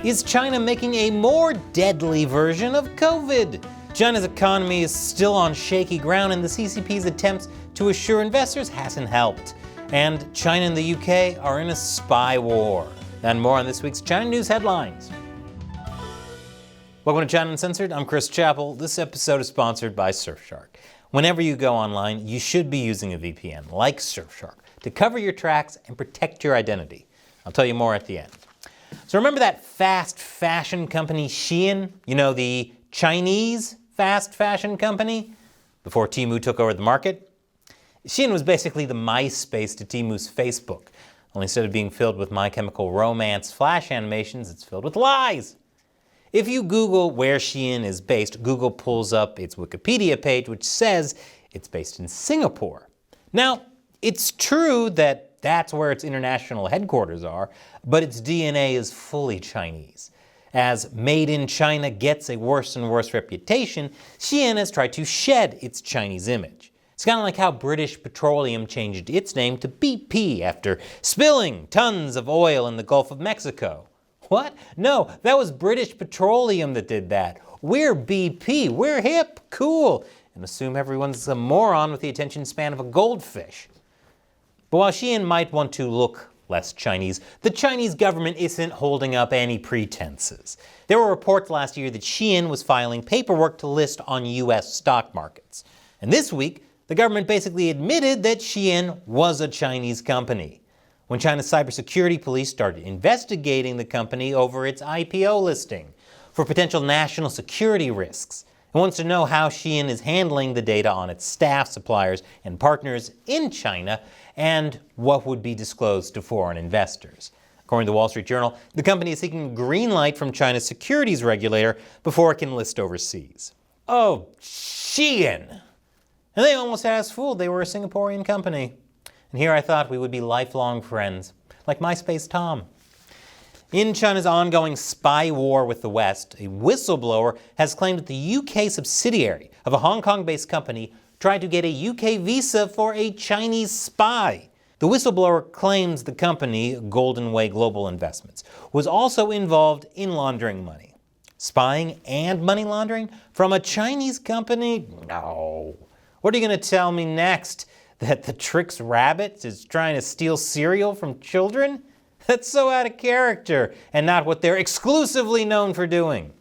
Is China making a more deadly version of COVID? China's economy is still on shaky ground, and the CCP's attempts to assure investors hasn't helped. And China and the UK are in a spy war. And more on this week's China News Headlines. Welcome to China Uncensored. I'm Chris Chappell. This episode is sponsored by Surfshark. Whenever you go online, you should be using a VPN like Surfshark to cover your tracks and protect your identity. I'll tell you more at the end. So remember that fast fashion company Shein? You know, the Chinese fast fashion company? Before Temu took over the market? Shein was basically the MySpace to Temu's Facebook. Only instead of being filled with My Chemical Romance flash animations, it's filled with lies. If you Google where Shein is based, Google pulls up its Wikipedia page, which says it's based in Singapore. Now, it's true that that's where its international headquarters are, but its DNA is fully Chinese. As Made in China gets a worse and worse reputation, Shein has tried to shed its Chinese image. It's kind of like how British Petroleum changed its name to BP after spilling tons of oil in the Gulf of Mexico. What? No, that was British Petroleum that did that. We're BP, we're hip, cool, and assume everyone's a moron with the attention span of a goldfish. But while Shein might want to look less Chinese, the Chinese government isn't holding up any pretenses. There were reports last year that Shein was filing paperwork to list on US stock markets. And this week, the government basically admitted that Shein was a Chinese company. When China's cybersecurity police started investigating the company over its IPO listing for potential national security risks. It wants to know how Shein is handling the data on its staff, suppliers, and partners in China, and what would be disclosed to foreign investors. According to the Wall Street Journal, the company is seeking a green light from China's securities regulator before it can list overseas. Oh, Shein! And they almost had us fooled. They were a Singaporean company. And here I thought we would be lifelong friends, like MySpace Tom. In China's ongoing spy war with the West, a whistleblower has claimed that the UK subsidiary of a Hong Kong-based company tried to get a UK visa for a Chinese spy. The whistleblower claims the company, Golden Way Global Investments, was also involved in laundering money. Spying and money laundering from a Chinese company? No. What are you going to tell me next? That the Trix Rabbit is trying to steal cereal from children? That's so out of character and not what they're exclusively known for doing.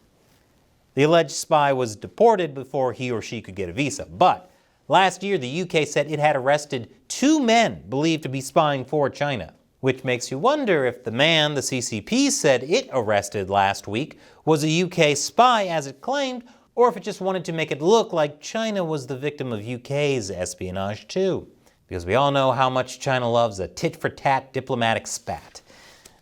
The alleged spy was deported before he or she could get a visa, but last year the UK said it had arrested 2 men believed to be spying for China, which makes you wonder if the man the CCP said it arrested last week was a UK spy as it claimed, or if it just wanted to make it look like China was the victim of UK's espionage too. Because we all know how much China loves a tit-for-tat diplomatic spat.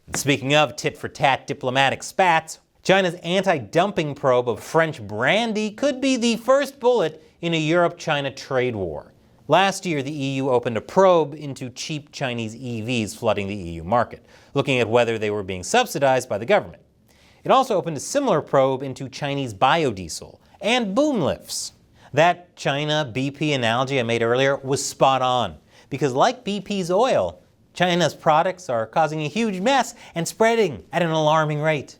And speaking of tit-for-tat diplomatic spats, China's anti-dumping probe of French brandy could be the first bullet in a Europe-China trade war. Last year, the EU opened a probe into cheap Chinese EVs flooding the EU market, looking at whether they were being subsidized by the government. It also opened a similar probe into Chinese biodiesel and boom lifts. That China BP analogy I made earlier was spot on, because like BP's oil, China's products are causing a huge mess and spreading at an alarming rate.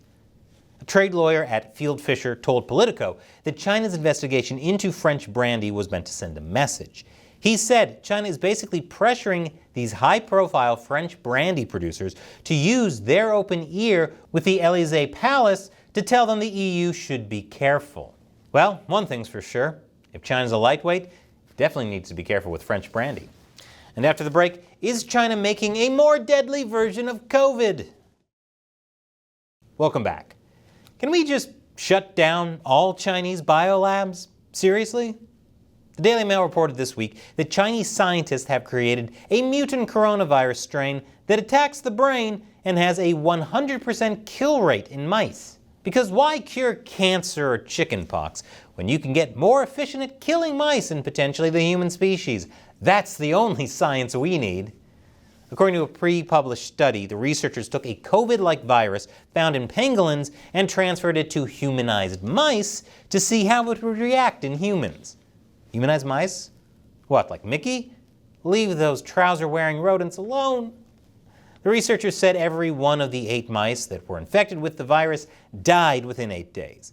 A trade lawyer at Field Fisher told Politico that China's investigation into French brandy was meant to send a message. He said China is basically pressuring these high-profile French brandy producers to use their open ear with the Élysée Palace to tell them the EU should be careful. Well, one thing's for sure. If China's a lightweight, it definitely needs to be careful with French brandy. And after the break, is China making a more deadly version of COVID? Welcome back. Can we just shut down all Chinese biolabs? Seriously? The Daily Mail reported this week that Chinese scientists have created a mutant coronavirus strain that attacks the brain and has a 100% kill rate in mice. Because why cure cancer or chickenpox when you can get more efficient at killing mice and potentially the human species? That's the only science we need. According to a pre-published study, the researchers took a COVID-like virus found in pangolins and transferred it to humanized mice to see how it would react in humans. Humanized mice? What, like Mickey? Leave those trouser-wearing rodents alone. The researchers said every one of the 8 mice that were infected with the virus died within 8 days.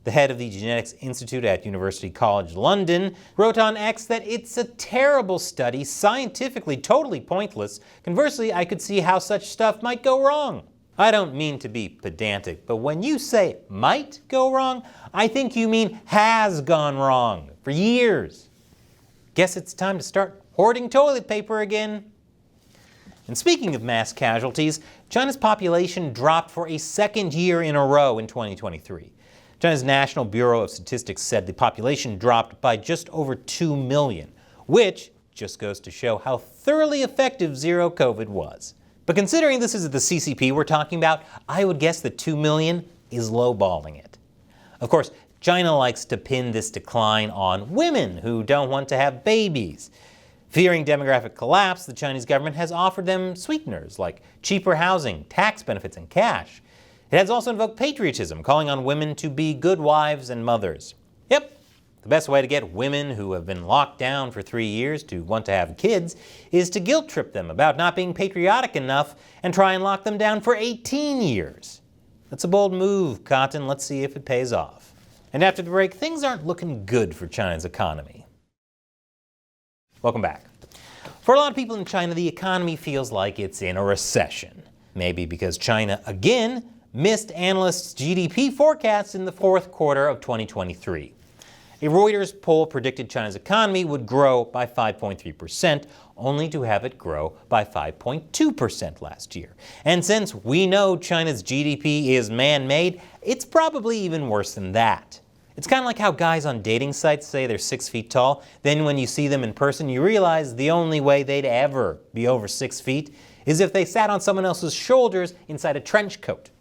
The head of the Genetics Institute at University College London wrote on X that it's a terrible study, scientifically totally pointless. Conversely, I could see how such stuff might go wrong. I don't mean to be pedantic, but when you say might go wrong, I think you mean has gone wrong for years. Guess it's time to start hoarding toilet paper again. And speaking of mass casualties, China's population dropped for a second year in a row in 2023. China's National Bureau of Statistics said the population dropped by just over 2 million, which just goes to show how thoroughly effective zero COVID was. But considering this is the CCP we're talking about, I would guess that 2 million is lowballing it. Of course, China likes to pin this decline on women who don't want to have babies. Fearing demographic collapse, the Chinese government has offered them sweeteners like cheaper housing, tax benefits, and cash. It has also invoked patriotism, calling on women to be good wives and mothers. Yep, the best way to get women who have been locked down for 3 years to want to have kids is to guilt trip them about not being patriotic enough and try and lock them down for 18 years. That's a bold move, Cotton. Let's see if it pays off. And after the break, things aren't looking good for China's economy. Welcome back. For a lot of people in China, the economy feels like it's in a recession. Maybe because China, again, missed analysts' GDP forecasts in the fourth quarter of 2023. A Reuters poll predicted China's economy would grow by 5.3%, only to have it grow by 5.2% last year. And since we know China's GDP is man-made, it's probably even worse than that. It's kind of like how guys on dating sites say they're 6 feet tall, then when you see them in person, you realize the only way they'd ever be over 6 feet is if they sat on someone else's shoulders inside a trench coat.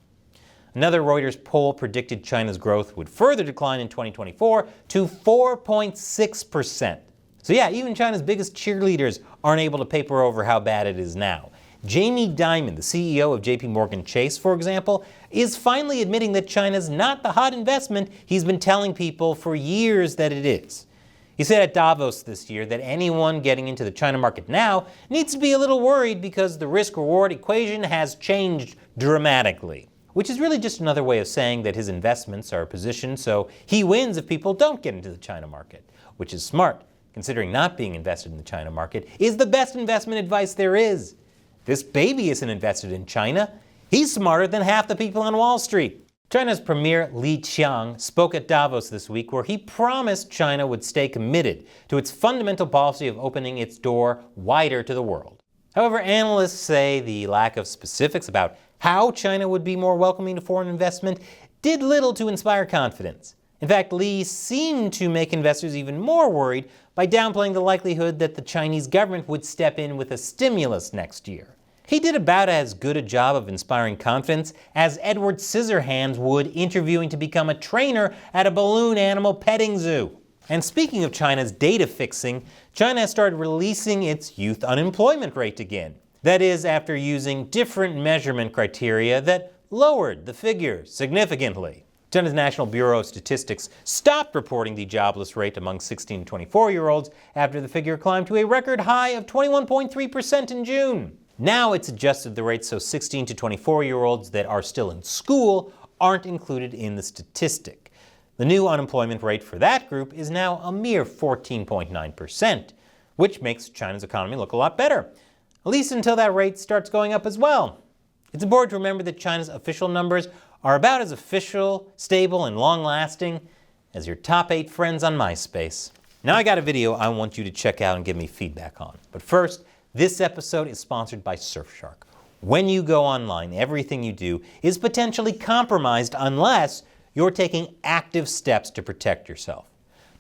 Another Reuters poll predicted China's growth would further decline in 2024 to 4.6%. So yeah, even China's biggest cheerleaders aren't able to paper over how bad it is now. Jamie Dimon, the CEO of JP Morgan Chase, for example, is finally admitting that China's not the hot investment he's been telling people for years that it is. He said at Davos this year that anyone getting into the China market now needs to be a little worried because the risk-reward equation has changed dramatically. Which is really just another way of saying that his investments are positioned so he wins if people don't get into the China market, which is smart, considering not being invested in the China market is the best investment advice there is. This baby isn't invested in China. He's smarter than half the people on Wall Street. China's Premier Li Qiang spoke at Davos this week where he promised China would stay committed to its fundamental policy of opening its door wider to the world. However, analysts say the lack of specifics about how China would be more welcoming to foreign investment did little to inspire confidence. In fact, Li seemed to make investors even more worried by downplaying the likelihood that the Chinese government would step in with a stimulus next year. He did about as good a job of inspiring confidence as Edward Scissorhands would interviewing to become a trainer at a balloon animal petting zoo. And speaking of China's data fixing, China has started releasing its youth unemployment rate again. That is, after using different measurement criteria that lowered the figure significantly. China's National Bureau of Statistics stopped reporting the jobless rate among 16 to 24-year-olds after the figure climbed to a record high of 21.3% in June. Now it's adjusted the rate so 16 to 24-year-olds that are still in school aren't included in the statistic. The new unemployment rate for that group is now a mere 14.9%, which makes China's economy look a lot better. At least until that rate starts going up as well. It's important to remember that China's official numbers are about as official, stable, and long-lasting as your top 8 friends on MySpace. Now I got a video I want you to check out and give me feedback on. But first, this episode is sponsored by Surfshark. When you go online, everything you do is potentially compromised unless you're taking active steps to protect yourself.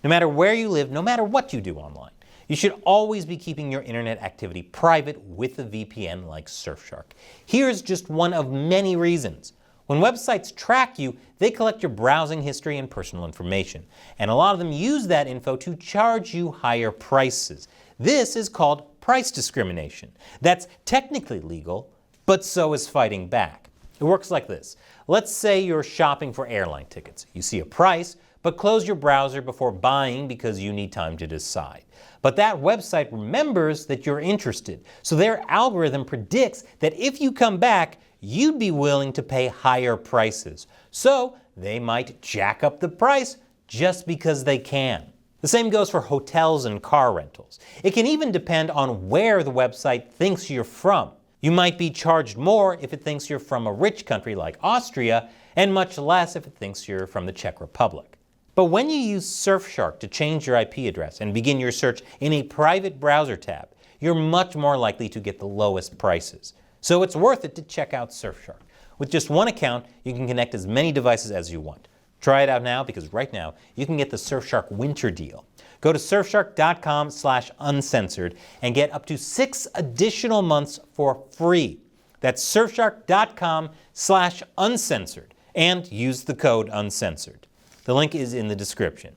No matter where you live, no matter what you do online, you should always be keeping your internet activity private with a VPN like Surfshark. Here's just one of many reasons. When websites track you, they collect your browsing history and personal information. And a lot of them use that info to charge you higher prices. This is called price discrimination. That's technically legal, but so is fighting back. It works like this. Let's say you're shopping for airline tickets. You see a price, but close your browser before buying because you need time to decide. But that website remembers that you're interested, so their algorithm predicts that if you come back, you'd be willing to pay higher prices. So they might jack up the price just because they can. The same goes for hotels and car rentals. It can even depend on where the website thinks you're from. You might be charged more if it thinks you're from a rich country like Austria, and much less if it thinks you're from the Czech Republic. But when you use Surfshark to change your IP address and begin your search in a private browser tab, you're much more likely to get the lowest prices. So it's worth it to check out Surfshark. With just one account, you can connect as many devices as you want. Try it out now because right now you can get the Surfshark winter deal. Go to surfshark.com/uncensored and get up to 6 additional months for free. That's surfshark.com/uncensored and use the code uncensored. The link is in the description.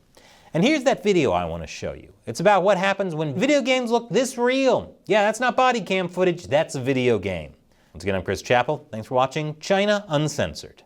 And here's that video I want to show you. It's about what happens when video games look this real. Yeah, that's not body cam footage, that's a video game. Once again, I'm Chris Chappell. Thanks for watching China Uncensored.